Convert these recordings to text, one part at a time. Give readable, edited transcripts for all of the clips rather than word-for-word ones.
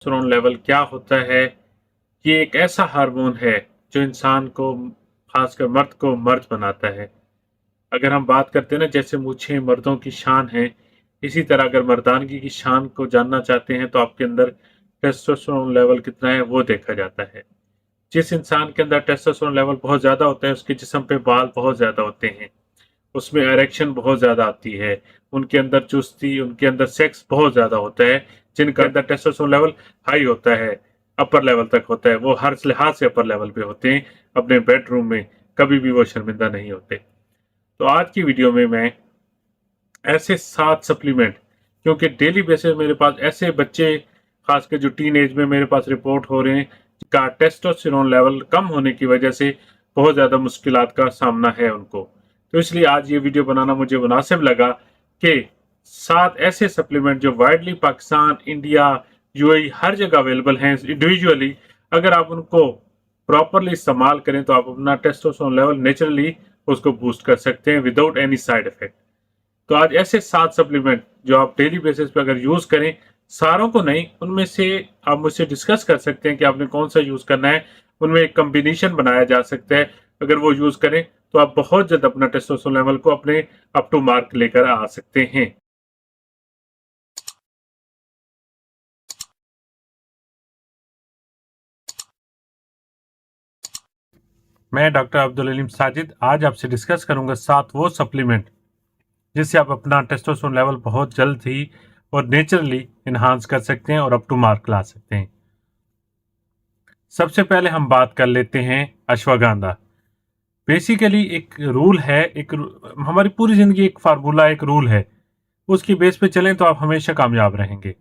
Testosterone level क्या होता है? ये एक ऐसा हार्मोन है जो इंसान को, खासकर मर्द को, मर्द बनाता है। अगर हम बात करते हैं ना, जैसे मूंछें मर्दों की शान है, इसी तरह अगर मर्दानगी की शान को जानना चाहते हैं तो आपके अंदर टेस्टोस्टेरोन लेवल कितना है वो देखा जाता है। जिस इंसान के अंदर टेस्टोस्टेरोन लेवल बहुत ज्यादा होता है उसके जिस्म पे बाल बहुत ज्यादा होते हैं, उसमें इरेक्शन बहुत ज्यादा आती है, उनके अंदर चुस्ती, उनके अंदर सेक्स बहुत ज्यादा होता है। जिनका अंदर टेस्टोस्टेरोन लेवल हाई होता है, अपर लेवल तक होता है, वो हर लिहाज से अपर लेवल पे होते हैं। अपने बेडरूम में कभी भी वो शर्मिंदा नहीं होते। तो आज की वीडियो में मैं ऐसे 7 सप्लीमेंट, क्योंकि डेली बेसिस मेरे पास ऐसे बच्चे, खासकर जो टीन एज में मेरे पास रिपोर्ट हो रहे हैं, का टेस्टोस्टेरोन लेवल कम होने की वजह से बहुत ज़्यादा मुश्किलात का सामना है उनको। तो इसलिए आज ये वीडियो बनाना मुझे मुनासिब लगा कि 7 ऐसे सप्लीमेंट जो वाइडली पाकिस्तान, इंडिया, यूएई हर जगह अवेलेबल हैं इंडिविजुअली, अगर आप उनको प्रॉपरली इस्तेमाल करें तो आप अपना टेस्टोस्टेरोन लेवल नेचुरली उसको बूस्ट कर सकते हैं विदाउट एनी साइड इफेक्ट। तो आज ऐसे 7 सप्लीमेंट जो आप डेली बेसिस पे अगर यूज करें, सारों को नहीं, उनमें से आप मुझसे डिस्कस कर सकते हैं कि आपने कौन सा यूज करना है। उनमें एक कॉम्बिनेशन बनाया जा सकता है। अगर वो यूज करें तो आप बहुत जल्द अपना टेस्टोस्टेरोन लेवल को अपने अप टू मार्क लेकर आ सकते हैं। मैं डॉक्टर अब्दुल अलीम साजिद आज आपसे डिस्कस करूंगा 7 वो सप्लीमेंट जिससे आप अपना टेस्टोस्टेरोन लेवल बहुत जल्द ही और नेचुरली इन्हांस कर सकते हैं और अप टू मार्क ला सकते हैं। सबसे पहले हम बात कर लेते हैं अश्वगंधा। बेसिकली एक रूल है, हमारी पूरी जिंदगी एक फार्मूला, एक रूल है, उसकी बेस पे चलें तो आप हमेशा कामयाब रहेंगे।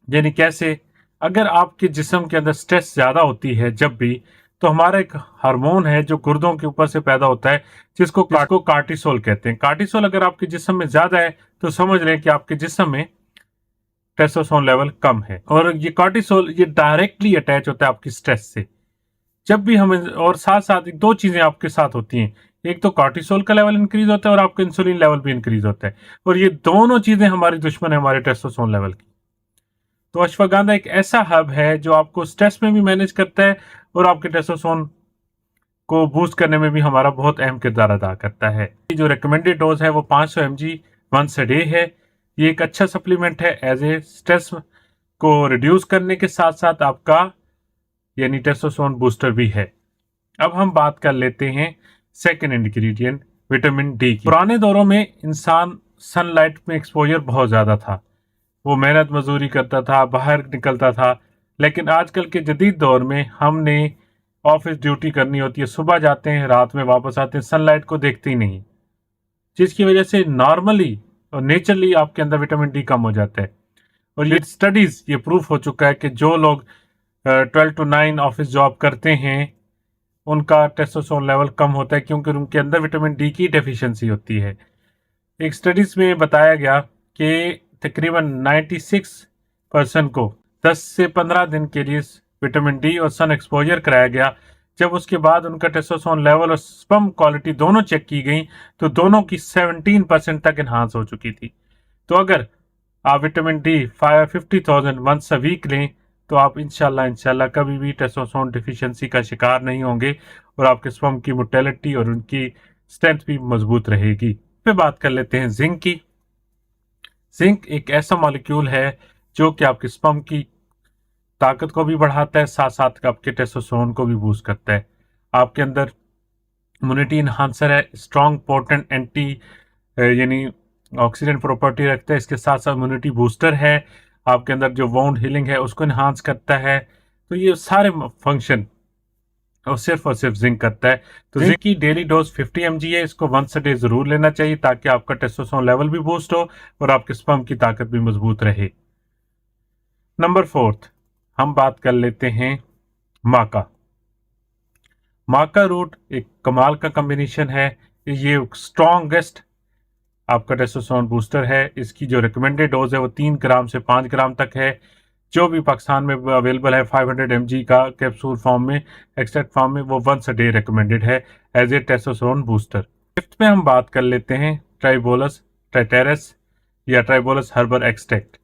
यानी कैसे? अगर आपके जिस्म के अंदर स्ट्रेस ज्यादा होती है जब भी, तो हमारा एक हार्मोन है जो गुर्दों के ऊपर से पैदा होता है, जिसको कार्टिसोल कहते हैं। कार्टिसोल अगर आपके जिस्म में ज्यादा है तो समझ लें कि आपके जिस्म में टेस्टोस्टेरोन लेवल कम है। और ये कार्टिसोल ये डायरेक्टली अटैच होता है आपकी स्ट्रेस से। जब भी हमें, और साथ साथ दो चीजें आपके साथ होती हैं, एक तो कार्टिसोल का लेवल इंक्रीज होता है और आपका इंसुलिन लेवल भी इंक्रीज होता है, और ये दोनों चीजें हमारी दुश्मन है हमारे टेस्टोस्टेरोन लेवल की। तो अश्वगंधा एक ऐसा हब है जो आपको स्ट्रेस में भी मैनेज करता है और आपके टेस्टोस्टेरोन को बूस्ट करने में भी हमारा बहुत अहम किरदार अदा करता है। जो रिकमेंडेड डोज है वो 500 mg वंस अ डे है। ये एक अच्छा सप्लीमेंट है एज ए स्ट्रेस को रिड्यूस करने के साथ साथ आपका यानी टेस्टोस्टेरोन बूस्टर भी है। अब हम बात कर लेते हैं सेकेंड इंग्रेडिएंट, विटामिन डी की। पुराने दौरों में इंसान सनलाइट में एक्सपोजर बहुत ज्यादा था, वो मेहनत मजदूरी करता था, बाहर निकलता था। लेकिन आजकल के जदीद दौर में हमने ऑफिस ड्यूटी करनी होती है, सुबह जाते हैं रात में वापस आते हैं, सनलाइट को देखते ही नहीं, जिसकी वजह से नॉर्मली और नेचुरली आपके अंदर विटामिन डी कम हो जाता है। और ये स्टडीज ये प्रूफ हो चुका है कि जो लोग 12 to 9 ऑफिस जॉब करते हैं उनका टेस्टोस्टेरोन लेवल कम होता है, क्योंकि उनके अंदर विटामिन डी की डेफिशिएंसी होती है। एक स्टडीज में बताया गया कि तकरीबन 96% को 10 से 15 दिन के लिए विटामिन डी और सन एक्सपोजर कराया गया। जब उसके बाद उनका टेस्टोस्टेरोन लेवल और स्पर्म क्वालिटी दोनों चेक की गई तो दोनों की 17% तक इन्हांस हो चुकी थी। तो अगर आप vitamin D 50,000 once a week लें तो आप इंशाल्लाह कभी भी टेस्टोस्टेरोन डिफिशियंसी का शिकार नहीं होंगे और आपके स्पर्म की मोटेलिटी और उनकी स्ट्रेंथ भी मजबूत रहेगी। पे बात कर लेते हैं जिंक की। जिंक एक ऐसा मॉलिक्यूल है जो कि आपके स्पर्म की ताकत को भी बढ़ाता है, साथ साथ आपके टेस्टोस्टेरोन को भी बूस्ट करता है। आपके अंदर इम्यूनिटी इन्हांसर है, स्ट्रॉन्ग पोटेंट एंटी यानी ऑक्सीडेंट प्रॉपर्टी रखता है, इसके साथ साथ इम्यूनिटी बूस्टर है, आपके अंदर जो वाउंड हीलिंग है उसको इन्हांस करता है। तो ये सारे फंक्शन और सिर्फ जिंक करता है। तो जिंक की डेली डोज 50 mg है, इसको वंस अ डे जरूर लेना चाहिए ताकि आपका टेस्टोस्टेरोन लेवल भी बूस्ट हो और आपके स्पर्म की ताकत भी मजबूत रहे। नंबर 4 हम बात कर लेते हैं माका। माका रूट एक कमाल का कॉम्बिनेशन है, ये स्ट्रॉन्गेस्ट आपका टेस्टोस्टेरोन बूस्टर है। इसकी जो रिकमेंडेड डोज है वो 3 ग्राम से 5 ग्राम तक है, जो भी पाकिस्तान में अवेलेबल है 500 mg का कैप्सूल फॉर्म में, एक्सट्रैक्ट फॉर्म में, वो वंस अ डे रिकमेंडेड है as a testosterone booster. Fifth में हम बात कर लेते हैं ट्राइबोलस ट्राइटेरस या ट्राइबोलस हर्बल एक्सट्रैक्ट।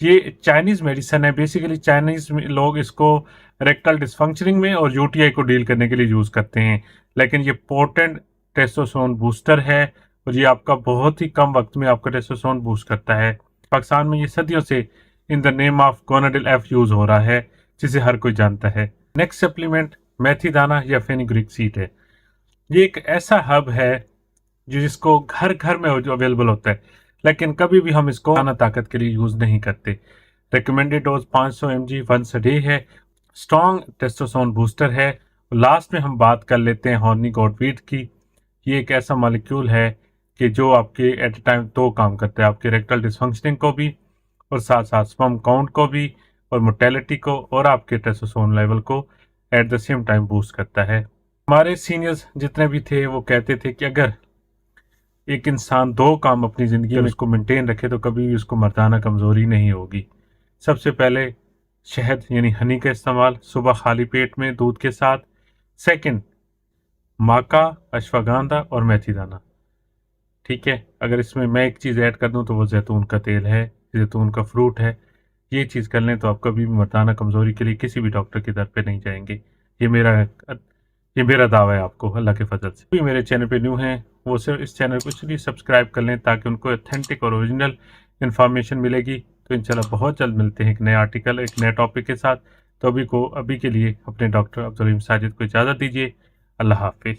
ये चाइनीज़ मेडिसिन है। बेसिकली चाइनीज़ में लोग इसको रेक्टल डिसफंक्शनिंग में और यूटीआई को डील करने के लिए यूज़ करते हैं। लेकिन ये पोटेंट टेस्टोस्टेरोन बूस्टर है और ये आपका बहुत ही कम वक्त में आपका टेस्टोस्टेरोन बूस्ट करता है। पाकिस्तान में ये सदियों से इन द नेम ऑफ गोनाडिल एफ यूज़ हो रहा है, जिसे हर कोई जानता है। नेक्स्ट सप्लीमेंट मेथी दाना या फेनुग्रीक सीड है। ये एक ऐसा हब है जिसको घर घर में अवेलेबल होता है, लेकिन कभी भी हम इसको खाना ताकत के लिए यूज़ नहीं करते। Recommended dose 500 mg once a day है। स्ट्रॉन्ग टेस्टोस्टेरोन बूस्टर है। लास्ट में हम बात कर लेते हैं हॉर्नी गॉडवीट की। ये एक ऐसा मॉलिक्यूल है कि जो आपके एट ए टाइम 2 काम करता है, आपके रेक्टल डिसफंक्शनिंग को भी और साथ साथ स्पर्म काउंट को भी और मोटेलिटी को और आपके टेस्टोस्टेरोन लेवल को at the same time boost करता है। हमारे सीनियर्स जितने भी थे वो कहते थे कि अगर एक इंसान 2 काम अपनी ज़िंदगी में उसको मेंटेन रखे तो कभी भी उसको मर्दाना कमज़ोरी नहीं होगी। सबसे पहले शहद यानी हनी का इस्तेमाल सुबह खाली पेट में दूध के साथ। सेकंड, माका, अश्वगंधा और मेथी दाना। ठीक है, अगर इसमें मैं एक चीज़ ऐड कर दूं तो वो जैतून का तेल है, जैतून का फ्रूट है। ये चीज़ कर लें तो आप कभी भी मर्दाना कमज़ोरी के लिए किसी भी डॉक्टर की दर पे नहीं जाएंगे। ये मेरा दावा है आपको अल्लाह के फजल से। भी मेरे चैनल पे न्यू हैं वो सिर्फ इस चैनल को इसलिए सब्सक्राइब कर लें ताकि उनको ऑथेंटिक और ओरिजिनल इन्फॉर्मेशन मिलेगी। तो इंशाल्लाह बहुत जल्द मिलते हैं एक नए आर्टिकल, एक नए टॉपिक के साथ। तो अभी के लिए अपने डॉक्टर अब्दुल रहीम साजिद को इजाज़त दीजिए। अल्लाह हाफिज़।